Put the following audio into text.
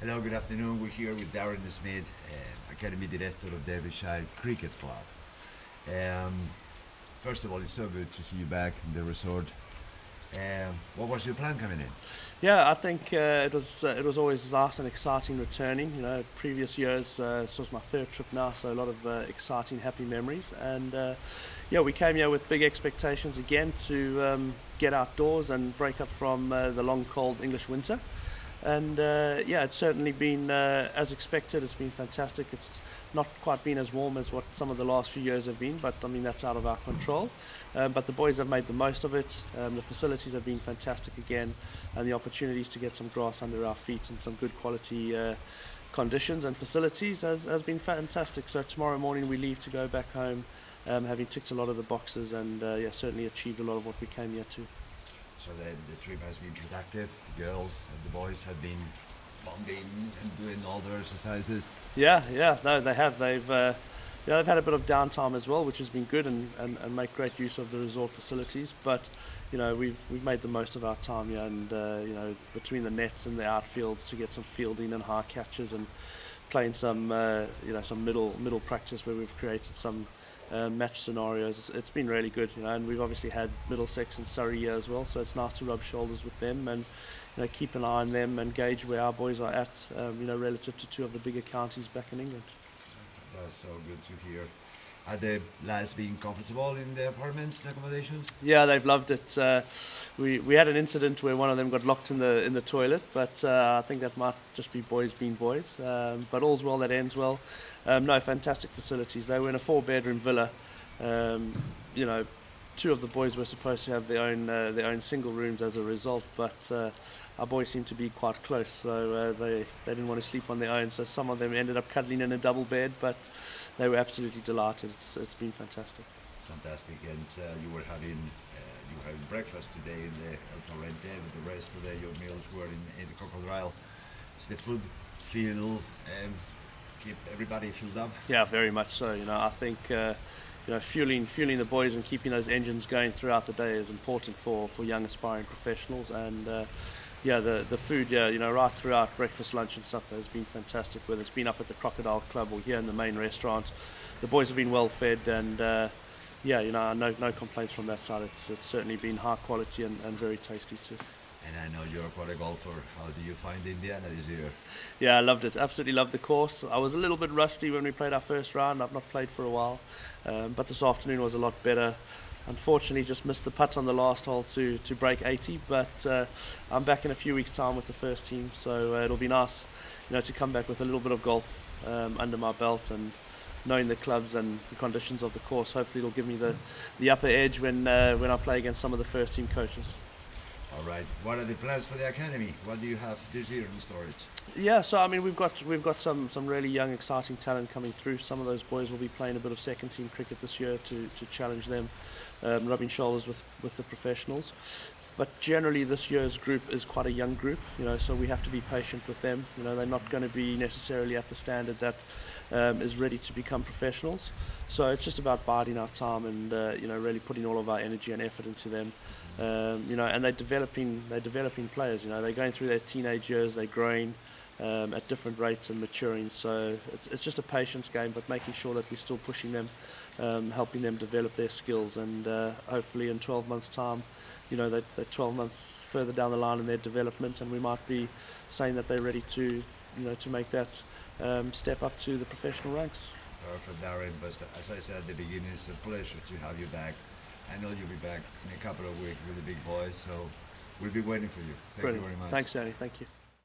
Hello, good afternoon. We're here with Daryn Smit, Academy Director of Derbyshire Cricket Club. First of all, it's so good to see you back in the resort. What was your plan coming in? Yeah, I think it was always nice and exciting returning. Previous years, this was my third trip now, so a lot of exciting, happy memories. And yeah, we came here with big expectations again to get outdoors and break up from the long, cold English winter. And yeah, it's certainly been as expected. It's been fantastic. It's not quite been as warm as what some of the last few years have been, but I mean that's out of our control. But the boys have made the most of it. The facilities have been fantastic again, and the opportunities to get some grass under our feet and some good quality conditions and facilities has been fantastic. So tomorrow morning we leave to go back home, having ticked a lot of the boxes, and yeah, certainly achieved a lot of what we came here to. So the trip has been productive. The girls and the boys have been bonding and doing all their exercises. Yeah, no, they have. They've had a bit of downtime as well, which has been good, and make great use of the resort facilities. But we've made the most of our time here, and between the nets and the outfields to get some fielding and high catches, and playing some some middle practice where we've created some match scenarios. It's been really good, and we've obviously had Middlesex and Surrey here as well, so it's nice to rub shoulders with them and keep an eye on them and gauge where our boys are at, relative to two of the bigger counties back in England. That's so good to hear. Are the lads being comfortable in the apartments and accommodations? Yeah, they've loved it. We had an incident where one of them got locked in the toilet, but I think that might just be boys being boys. But all's well that ends well. No, fantastic facilities. They were in a 4-bedroom villa. Two of the boys were supposed to have their own single rooms as a result, but our boys seemed to be quite close, so they didn't want to sleep on their own. So some of them ended up cuddling in a double bed, but they were absolutely delighted. It's been fantastic. Fantastic, and you were having breakfast today in the El Torrente, but the rest of your meals were in the Crocodile. Is the food feel keep everybody filled up? Yeah, very much so. I think fueling the boys and keeping those engines going throughout the day is important for young aspiring professionals. And yeah, the food, right throughout breakfast, lunch and supper has been fantastic, whether it's been up at the Crocodile Club or here in the main restaurant. The boys have been well fed, and yeah, no complaints from that side. It's certainly been high quality and very tasty too. And I know you're quite a golfer. How do you find Indiana this year? Yeah, I loved it. Absolutely loved the course. I was a little bit rusty when we played our first round. I've not played for a while, but this afternoon was a lot better. Unfortunately, just missed the putt on the last hole to break 80, but I'm back in a few weeks' time with the first team, so it'll be nice, to come back with a little bit of golf under my belt, and knowing the clubs and the conditions of the course. Hopefully, it'll give me the upper edge when I play against some of the first team coaches. All right. What are the plans for the academy? What do you have this year in storage? Yeah, so I mean we've got some really young, exciting talent coming through. Some of those boys will be playing a bit of second team cricket this year to challenge them, rubbing shoulders with the professionals. But generally this year's group is quite a young group, so we have to be patient with them. They're not going to be necessarily at the standard that is ready to become professionals. So it's just about biding our time and really putting all of our energy and effort into them. And they're developing players. They're going through their teenage years, they're growing at different rates and maturing. So it's just a patience game, but making sure that we're still pushing them, helping them develop their skills, and hopefully in 12 months' time, they're 12 months further down the line in their development, and we might be saying that they're ready to make that step up to the professional ranks. Perfect, Daryn. But as I said at the beginning, it's a pleasure to have you back. I know you'll be back in a couple of weeks with the big boys, so we'll be waiting for you. Thank you very much. Thanks, Danny. Thank you.